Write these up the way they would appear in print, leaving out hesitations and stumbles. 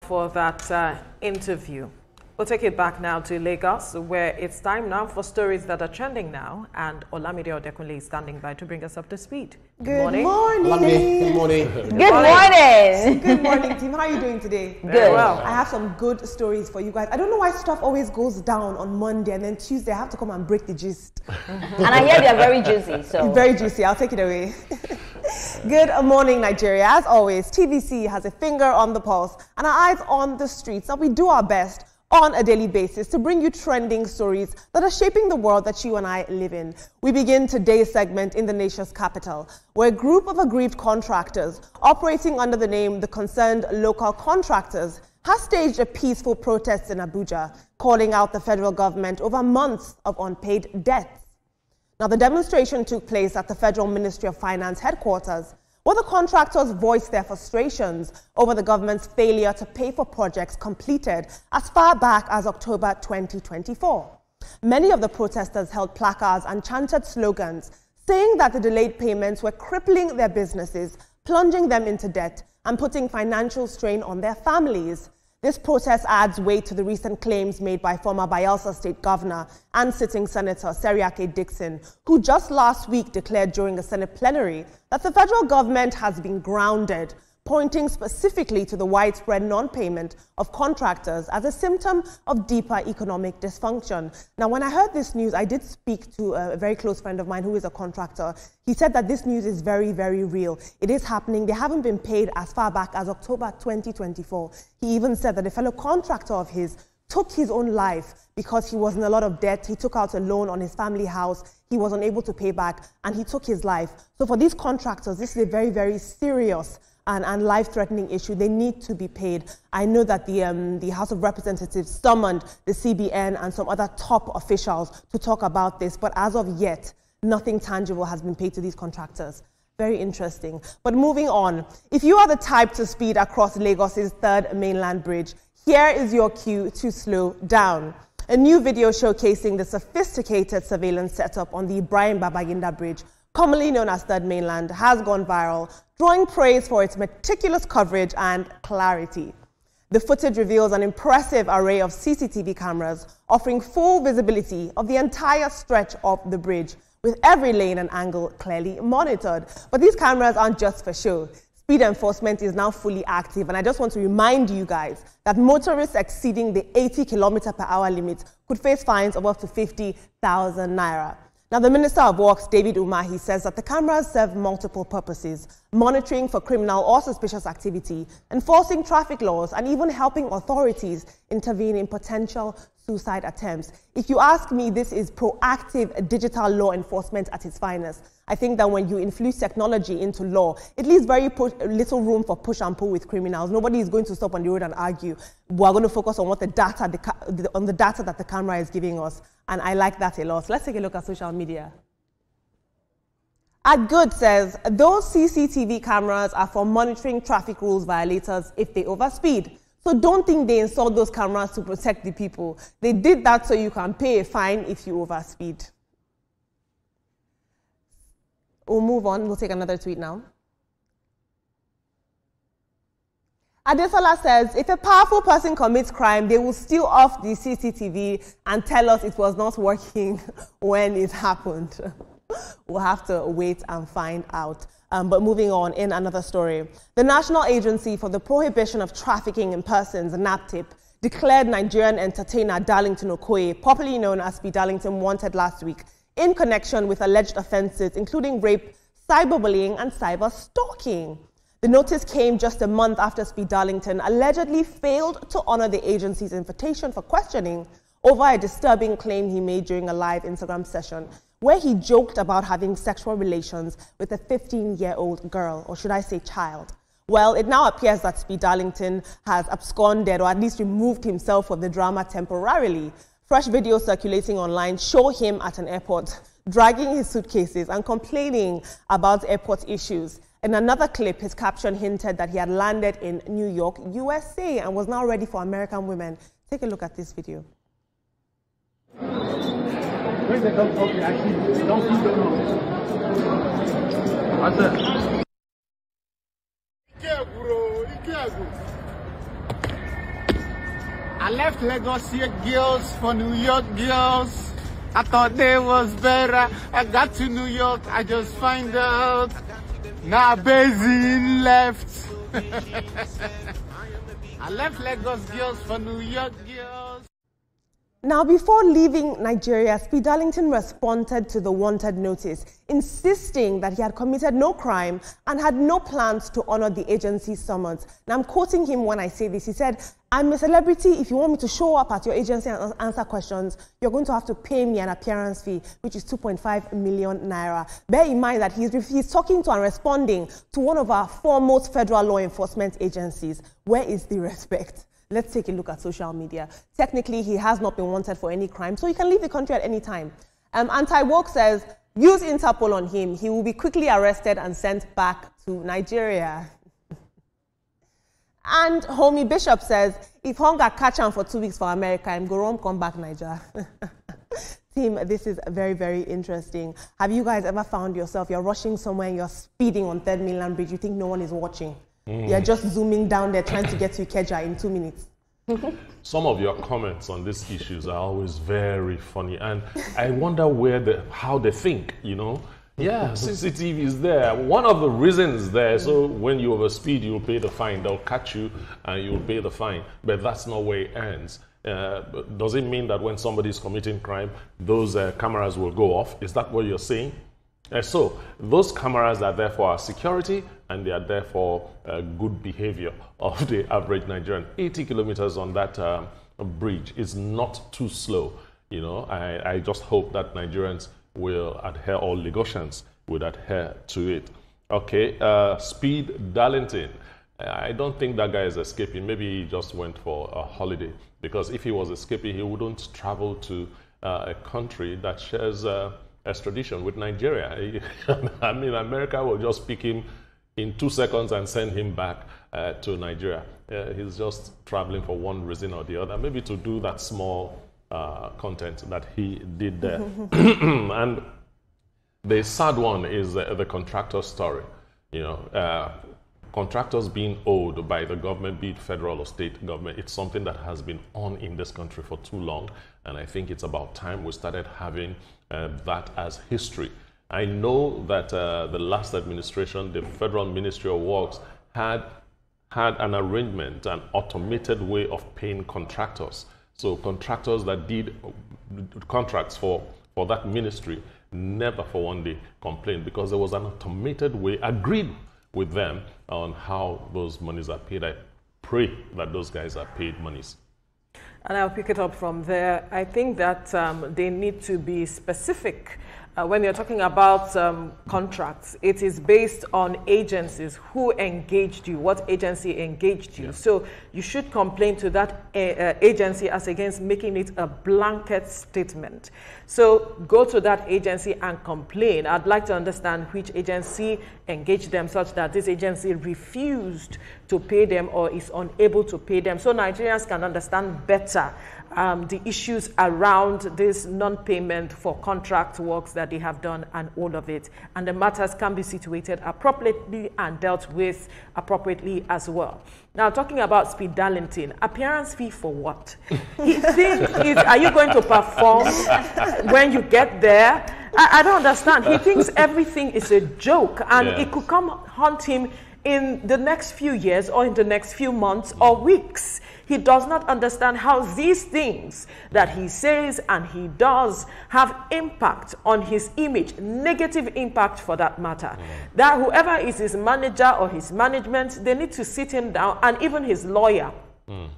for that interview. We'll take it back now to Lagos, where it's time now for stories that are trending now, and Olamide Odekunle is standing by to bring us up to speed. Good morning. Good morning. Good morning. Good morning, team. How are you doing today? Very well. I have some good stories for you guys. I don't know why stuff always goes down on Monday, and then Tuesday I have to come and break the gist. And I hear they're very juicy. So Very juicy. I'll take it away. Good morning, Nigeria. As always, TVC has a finger on the pulse and our eyes on the streets, and we do our best on a daily basis to bring you trending stories that are shaping the world that you and I live in. We begin today's segment in the nation's capital, where a group of aggrieved contractors operating under the name the Concerned Local Contractors has staged a peaceful protest in Abuja, calling out the federal government over months of unpaid debts. Now, the demonstration took place at the Federal Ministry of Finance headquarters, where the contractors voiced their frustrations over the government's failure to pay for projects completed as far back as October 2024. Many of the protesters held placards and chanted slogans, saying that the delayed payments were crippling their businesses, plunging them into debt, and putting financial strain on their families. This protest adds weight to the recent claims made by former Bayelsa State Governor and sitting Senator Seriake Dixon, who just last week declared during a Senate plenary that the federal government has been grounded, pointing specifically to the widespread non-payment of contractors as a symptom of deeper economic dysfunction. Now, when I heard this news, I did speak to a very close friend of mine who is a contractor. He said that this news is very, very real. It is happening. They haven't been paid as far back as October 2024. He even said that a fellow contractor of his took his own life because he was in a lot of debt. He took out a loan on his family house. He was unable to pay back, and he took his life. So for these contractors, this is a very, very serious and life-threatening issue. They need to be paid. I know that the House of Representatives summoned the CBN and some other top officials to talk about this, but as of yet, nothing tangible has been paid to these contractors. Very interesting. But moving on, if you are the type to speed across Lagos's third mainland bridge, here is your cue to slow down. A new video showcasing the sophisticated surveillance setup on the Ibrahim Babangida Bridge, commonly known as Third Mainland, has gone viral, drawing praise for its meticulous coverage and clarity. The footage reveals an impressive array of CCTV cameras, offering full visibility of the entire stretch of the bridge, with every lane and angle clearly monitored. But these cameras aren't just for show. Speed enforcement is now fully active, and I just want to remind you guys that motorists exceeding the 80 km/h limit could face fines of up to 50,000 naira. Now, the Minister of Works, David Umahi, says that the cameras serve multiple purposes: monitoring for criminal or suspicious activity, enforcing traffic laws, and even helping authorities intervene in potential suicide attempts. If you ask me, this is proactive digital law enforcement at its finest. I think that when you infuse technology into law, it leaves very little room for push and pull with criminals. Nobody is going to stop on the road and argue. We're going to focus on what the data that the camera is giving us. And I like that a lot. So let's take a look at social media. Good says, those CCTV cameras are for monitoring traffic rules violators if they overspeed. So don't think they installed those cameras to protect the people. They did that so you can pay a fine if you overspeed. We'll move on. We'll take another tweet now. Adesola says, if a powerful person commits crime, they will steal off the CCTV and tell us it was not working when it happened. We'll have to wait and find out. But moving on, in another story, the National Agency for the Prohibition of Trafficking in Persons, NAPTIP, declared Nigerian entertainer Darlington Okoye, popularly known as Speed Darlington, wanted last week in connection with alleged offenses including rape, cyberbullying, and cyber stalking. The notice came just a month after Speed Darlington allegedly failed to honor the agency's invitation for questioning over a disturbing claim he made during a live Instagram session, where he joked about having sexual relations with a 15-year-old girl, or should I say child. Well, it now appears that Speed Darlington has absconded, or at least removed himself from the drama temporarily. Fresh videos circulating online show him at an airport, dragging his suitcases and complaining about airport issues. In another clip, his caption hinted that he had landed in New York, USA, and was now ready for American women. Take a look at this video. Where's the dog? Okay, actually, don't keep it on. What's that? Be careful, bro. Be careful. I left Lagos here girls for New York girls. I thought they was better. I got to New York, I just find out. Now Basin left. I left Lagos girls for New York girls. Now, before leaving Nigeria, Speed Darlington responded to the wanted notice, insisting that he had committed no crime and had no plans to honor the agency's summons. Now, I'm quoting him when I say this. He said, "I'm a celebrity. If you want me to show up at your agency and answer questions, you're going to have to pay me an appearance fee, which is 2.5 million naira. Bear in mind that he's talking to and responding to one of our foremost federal law enforcement agencies. Where is the respect? Let's take a look at social media. Technically, he has not been wanted for any crime, so he can leave the country at any time. Anti-Woke says, use Interpol on him. He will be quickly arrested and sent back to Nigeria. And Homie Bishop says, if hunger catch him for 2 weeks for America, I'm going to come back Nigeria. Team, this is very, very interesting. Have you guys ever found yourself, you're rushing somewhere and you're speeding on 3rd Mainland Bridge, you think no one is watching? You're just zooming down there trying to get to Ikeja in 2 minutes. Some of your comments on these issues are always very funny, and I wonder how they think, you know. Yeah, CCTV is there. One of the reasons there, so when you overspeed, you'll pay the fine. They'll catch you and you'll pay the fine. But that's not where it ends. Does it mean that when somebody is committing crime, those cameras will go off? Is that what you're saying? So those cameras are there for our security, and they are there for good behavior of the average Nigerian. 80 kilometers on that bridge is not too slow. You know, I just hope that Nigerians will adhere, or Lagosians would adhere to it. Okay, Speed Darlington. I don't think that guy is escaping. Maybe he just went for a holiday, because if he was escaping, he wouldn't travel to a country that shares extradition with Nigeria. I mean, America will just pick him in 2 seconds and send him back to Nigeria. He's just traveling for one reason or the other, maybe to do that small content that he did there. And the sad one is the contractor story. You know, contractors being owed by the government, be it federal or state government, it's something that has been on in this country for too long. And I think it's about time we started having that as history. I know that the last administration, the Federal Ministry of Works, had an arrangement, an automated way of paying contractors. So contractors that did contracts for that ministry never for one day complained, because there was an automated way agreed with them on how those monies are paid. I pray that those guys are paid monies. And I'll pick it up from there. I think that they need to be specific. When you're talking about contracts, it is based on agencies who engaged you, what agency engaged you. Yeah. So you should complain to that agency as against making it a blanket statement. So go to that agency and complain. I'd like to understand which agency engaged them such that this agency refused to pay them or is unable to pay them, so Nigerians can understand better the issues around this non-payment for contract works that they have done and all of it. And the matters can be situated appropriately and dealt with appropriately as well. Now, talking about Speed Darlington, appearance fee for what? He thinks, are you going to perform when you get there? I don't understand. He thinks everything is a joke, and it could come haunt him in the next few years or in the next few months or weeks. He does not understand how these things that he says and he does have impact on his image, negative impact for that matter. That whoever is his manager or his management, they need to sit him down, and even his lawyer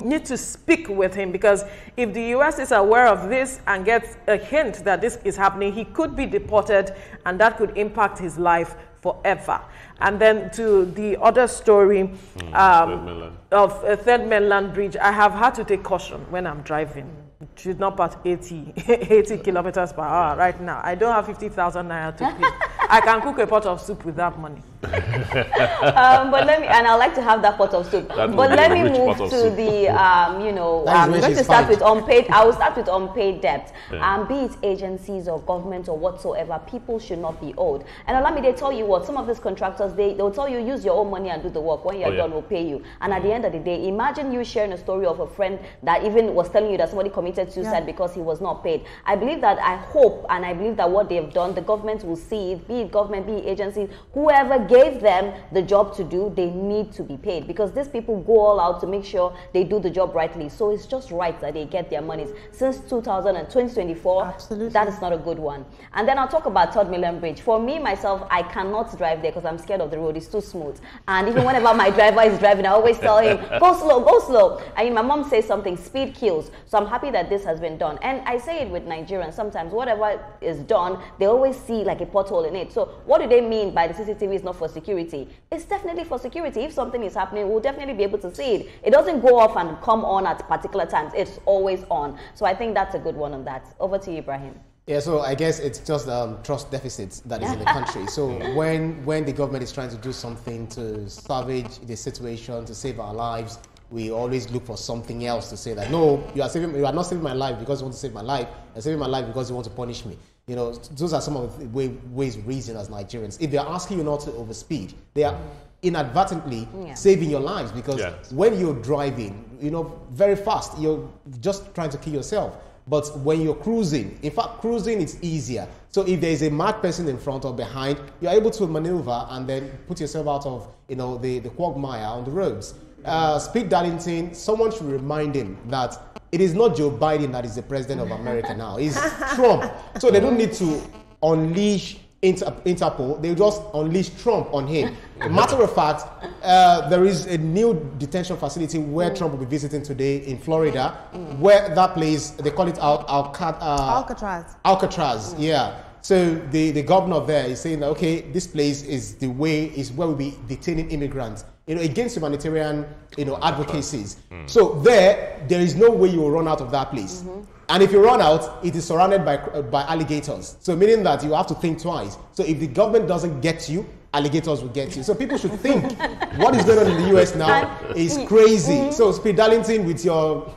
need to speak with him, because if the US is aware of this and gets a hint that this is happening, he could be deported, and that could impact his life forever. And then to the other story of Third Mainland Bridge, I have had to take caution when I'm driving. Should not pass 80 kilometers per hour right now. I don't have 50,000 naira to pay. I can cook a pot of soup with that money. But let me, and I'd like to have that pot of soup. But let me move to the, I'm going to start with unpaid. I will start with unpaid debt. Be it agencies or government or whatsoever, people should not be owed. And allow me, they tell you what, some of these contractors, they'll tell you, use your own money and do the work. When you're done, we'll pay you. And at the end of the day, imagine you sharing a story of a friend that even was telling you that somebody committed suicide because he was not paid. I believe that, I hope, and I believe that what they've done, the government will see it, be it government, be it agencies, whoever gave them the job to do, they need to be paid, because these people go all out to make sure they do the job rightly. So it's just right that they get their monies. Since 2024, absolutely, that is not a good one. And then I'll talk about 3rd Million Bridge. For me, myself, I cannot drive there because I'm scared of the road. It's too smooth. And even whenever my driver is driving, I always tell him, go slow, go slow. I mean, my mom says something, speed kills. So I'm happy that this has been done. And I say it with Nigerians, sometimes whatever is done, they always see like a pothole in it. So what do they mean by the CCTV is not for security? It's definitely for security. If something is happening, we'll definitely be able to see it. It doesn't go off and come on at particular times. It's always on. So I think that's a good one on that. Over to you, Ibrahim. Yeah, so I guess it's just trust deficits that is in the country. So when the government is trying to do something to salvage the situation, to save our lives, we always look for something else to say that, no, you are not saving my life because you want to save my life. You're saving my life because you want to punish me. You know, those are some of the ways we reason as Nigerians. If they're asking you not to overspeed, they are inadvertently saving your lives, because when you're driving, you know, very fast, you're just trying to kill yourself. But when you're cruising, in fact, cruising is easier. So if there is a mad person in front or behind, you're able to maneuver and then put yourself out of, you know, the quagmire on the roads. Speed Darlington, someone should remind him that it is not Joe Biden that is the president of America now. It's Trump. So they don't need to unleash Interpol. They just unleash Trump on him. Matter of fact, there is a new detention facility where Trump will be visiting today in Florida, where that place, they call it Alcatraz. Alcatraz, yeah. So the governor there is saying that, okay, this place is where we'll be detaining immigrants, you know, against humanitarian, you know, advocacies. So there is no way you will run out of that place. And if you run out, it is surrounded by alligators. So meaning that you have to think twice. So if the government doesn't get you, alligators will get you. So people should think what is going on in the US now is crazy. So Speed Darlington with your...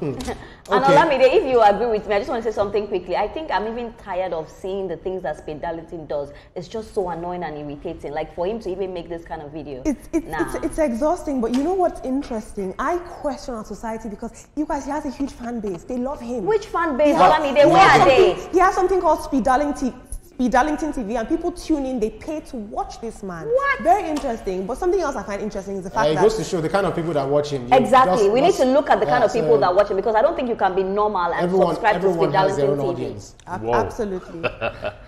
And Olamide, if you agree with me, I just want to say something quickly. I think I'm even tired of seeing the things that Speed Darlington does. It's just so annoying and irritating. Like, for him to even make this kind of video. It's exhausting, but you know what's interesting? I question our society because you guys, he has a huge fan base. They love him. Which fan base, Olamide? Where are they? He has something called Speed Darlington TV, and people tune in, they pay to watch this man. What? Very interesting. But something else I find interesting is the fact that... It goes to show the kind of people that watch him. Exactly. We need to look at the kind of people that watch him, because I don't think you can be normal and subscribe to Speed Darlington TV. Absolutely.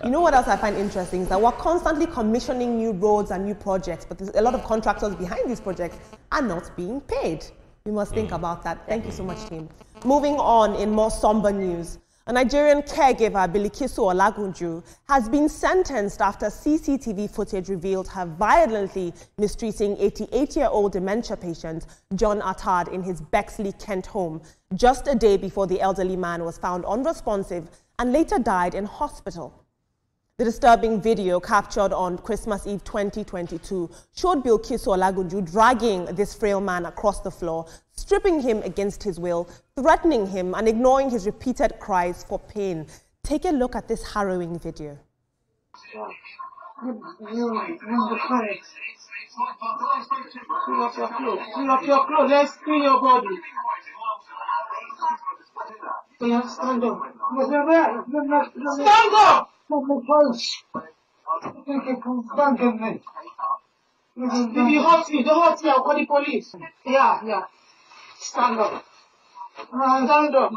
You know what else I find interesting is that we're constantly commissioning new roads and new projects, but there's a lot of contractors behind these projects are not being paid. We must think about that. Thank you so much, team. Moving on in more somber news. A Nigerian caregiver, Bilikisu Olagunju, has been sentenced after CCTV footage revealed her violently mistreating 88-year-old dementia patient John Attard in his Bexley, Kent home, just a day before the elderly man was found unresponsive and later died in hospital. The disturbing video captured on Christmas Eve 2022 showed Bilikisu Olagunju dragging this frail man across the floor, stripping him against his will, threatening him and ignoring his repeated cries for pain. Take a look at this harrowing video. Pull up your clothes. Pull up your clothes. Let's clean your body. Stand up. Stand up! If you hurt me, don't hurt me, I'll call the police. Yeah. Stand up. Stand up.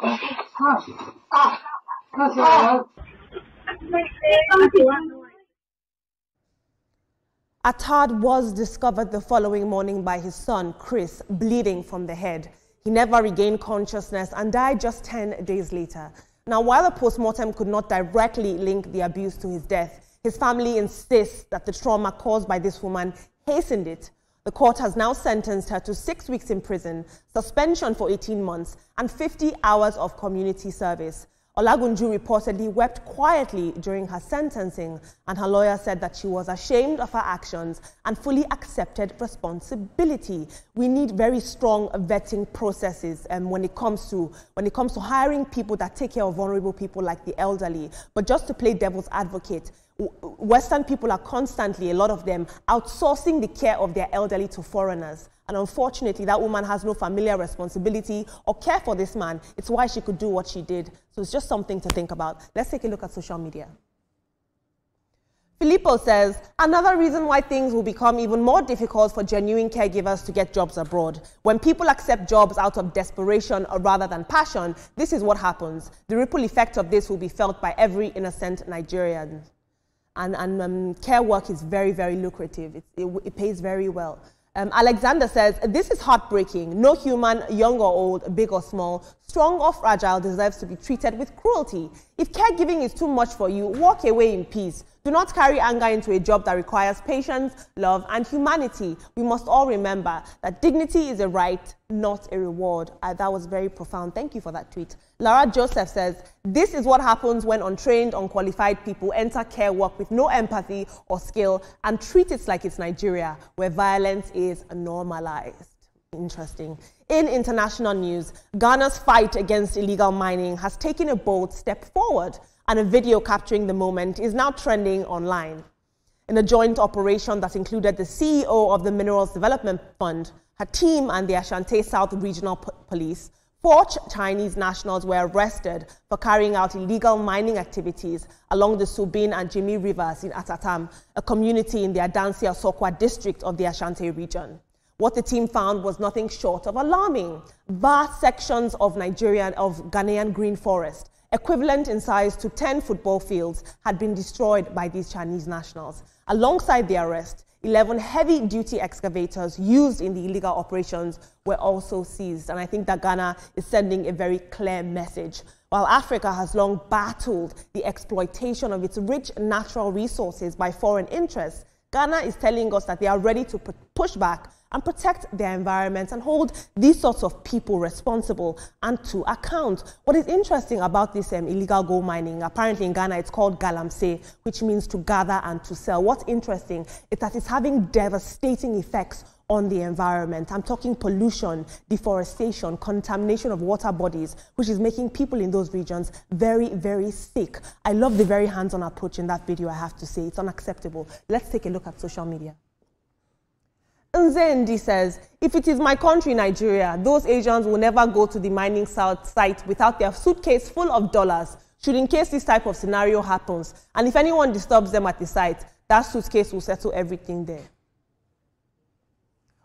Attard was discovered the following morning by his son, Chris, bleeding from the head. He never regained consciousness and died just 10 days later. Now, while a post-mortem could not directly link the abuse to his death, his family insists that the trauma caused by this woman hastened it. The court has now sentenced her to 6 weeks in prison, suspension for 18 months, and 50 hours of community service. Olagunju reportedly wept quietly during her sentencing, and her lawyer said that she was ashamed of her actions and fully accepted responsibility. We need very strong vetting processes when it comes to hiring people that take care of vulnerable people like the elderly. But just to play devil's advocate, Western people are constantly, a lot of them, outsourcing the care of their elderly to foreigners. And unfortunately, that woman has no familiar responsibility or care for this man. It's why she could do what she did. So it's just something to think about. Let's take a look at social media. Filippo says, another reason why things will become even more difficult for genuine caregivers to get jobs abroad. When people accept jobs out of desperation or rather than passion, this is what happens. The ripple effect of this will be felt by every innocent Nigerian. And care work is very, very lucrative. It pays very well. Alexander says, this is heartbreaking. No human, young or old, big or small, strong or fragile, deserves to be treated with cruelty. If caregiving is too much for you, walk away in peace. Do not carry anger into a job that requires patience, love, and humanity. We must all remember that dignity is a right, not a reward. That was very profound. Thank you for that tweet. Lara Joseph says, this is what happens when untrained, unqualified people enter care work with no empathy or skill and treat it like it's Nigeria, where violence is normalized. Interesting. In international news, Ghana's fight against illegal mining has taken a bold step forward, and a video capturing the moment is now trending online. In a joint operation that included the CEO of the Minerals Development Fund, her team, and the Ashanti South Regional Police, 4 Chinese nationals were arrested for carrying out illegal mining activities along the Subin and Jimmy rivers in Atatam, a community in the Adansi-Asokwa district of the Ashanti region. What the team found was nothing short of alarming. Vast sections of Ghanaian green forest, equivalent in size to 10 football fields, had been destroyed by these Chinese nationals. Alongside the arrest, 11 heavy-duty excavators used in the illegal operations were also seized. And I think that Ghana is sending a very clear message. While Africa has long battled the exploitation of its rich natural resources by foreign interests, Ghana is telling us that they are ready to push back and protect their environment and hold these sorts of people responsible and to account. What is interesting about this illegal gold mining, apparently in Ghana it's called galamsey, which means to gather and to sell. What's interesting is that it's having devastating effects on the environment. I'm talking pollution, deforestation, contamination of water bodies, which is making people in those regions very, very sick. I love the very hands-on approach in that video, I have to say. It's unacceptable. Let's take a look at social media. Nzendi says, if it is my country, Nigeria, those Asians will never go to the mining site without their suitcase full of dollars, should in case this type of scenario happens. And if anyone disturbs them at the site, that suitcase will settle everything there.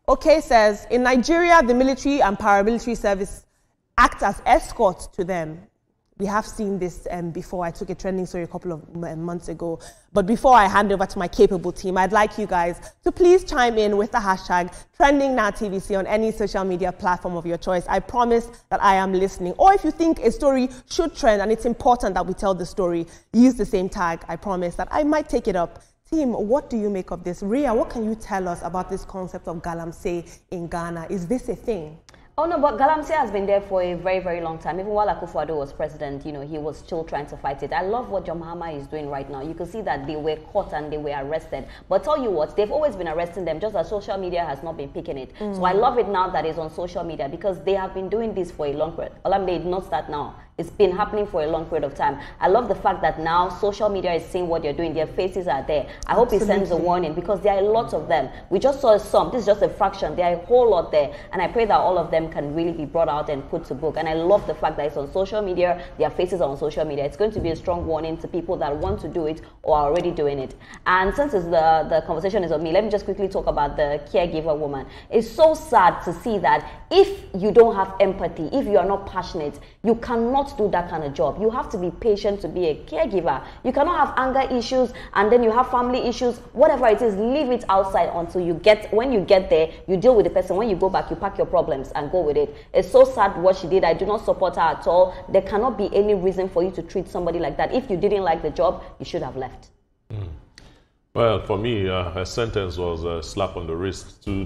Okay says, in Nigeria, the military and paramilitary service act as escorts to them. We have seen this before. I took a trending story a couple of months ago. But before I hand over to my capable team, I'd like you guys to please chime in with the hashtag TrendingNowTVC on any social media platform of your choice. I promise that I am listening. Or if you think a story should trend and it's important that we tell the story, use the same tag. I promise that I might take it up. Team, what do you make of this? Ria, what can you tell us about this concept of galamsey in Ghana? Is this a thing? Oh no, but galamsey has been there for a very, very long time. Even while Akufo-Addo was president, you know, he was still trying to fight it. I love what John Mahama is doing right now. You can see that they were caught and they were arrested. But tell you what, they've always been arresting them, just as social media has not been picking it. So I love it now that it's on social media because they have been doing this for a long period. Olamide did not start now. It's been happening for a long period of time. I love the fact that now social media is seeing what you're doing. Their faces are there. I hope it sends a warning because there are a lot of them. We just saw some. This is just a fraction. There are a whole lot there. And I pray that all of them can really be brought out and put to book. And I love the fact that it's on social media. Their faces are on social media. It's going to be a strong warning to people that want to do it or are already doing it. And since the conversation is on me, let me just quickly talk about the caregiver woman. It's so sad to see that if you don't have empathy, if you are not passionate, you cannot do that kind of job. You have to be patient to be a caregiver. You cannot have anger issues and then you have family issues. Whatever it is, leave it outside until you get, when you get there, you deal with the person. When you go back, you pack your problems and go with it. It's so sad what she did. I do not support her at all. There cannot be any reason for you to treat somebody like that. If you didn't like the job, you should have left. Well, for me, her sentence was a slap on the wrist. Too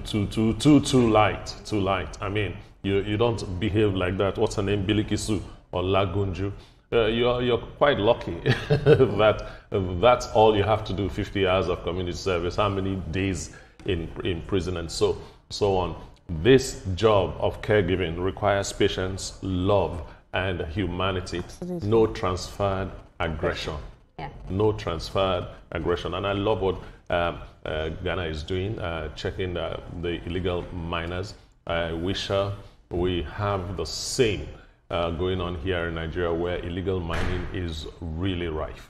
light. I mean, you don't behave like that. What's her name? Bilikisu or Lagunju. you're quite lucky that that's all you have to do, 50 hours of community service, how many days in prison and so on. This job of caregiving requires patience, love, and humanity. Absolutely. No transferred aggression. Yeah. No transferred aggression. And I love what Ghana is doing, checking the illegal miners. I wish we have the same going on here in Nigeria, where illegal mining is really rife.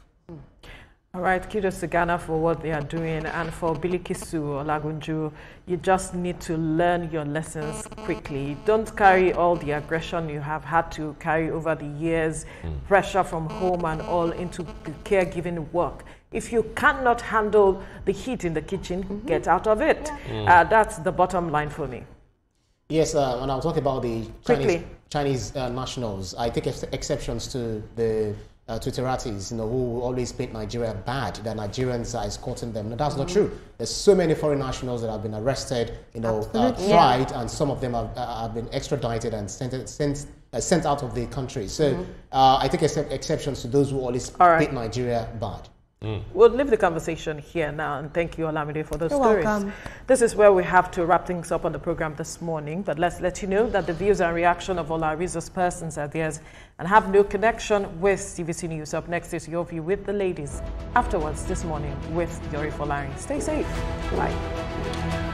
All right, kudos to Ghana for what they are doing, and for Bilikisu Olagunju, you just need to learn your lessons quickly. Don't carry all the aggression you have had to carry over the years, pressure from home and all, into the caregiving work. If you cannot handle the heat in the kitchen, get out of it. Yeah. That's the bottom line for me. Yes, when I was talking about the Chinese nationals, I take exceptions to the Twitterati, who always paint Nigeria bad, that Nigerians are escorting them. No, that's not true. There's so many foreign nationals that have been arrested, tried, and some of them have been extradited and sent out of the country. So I take exceptions to those who always paint Nigeria bad. We'll leave the conversation here now, and thank you, Olamide, for those stories. Welcome. This is where we have to wrap things up on the program this morning, but let's let you know that the views and reaction of all our resource persons are theirs and have no connection with TVC News. Up next is Your View with the ladies. Afterwards this morning with Yori Folari. Stay safe. Bye.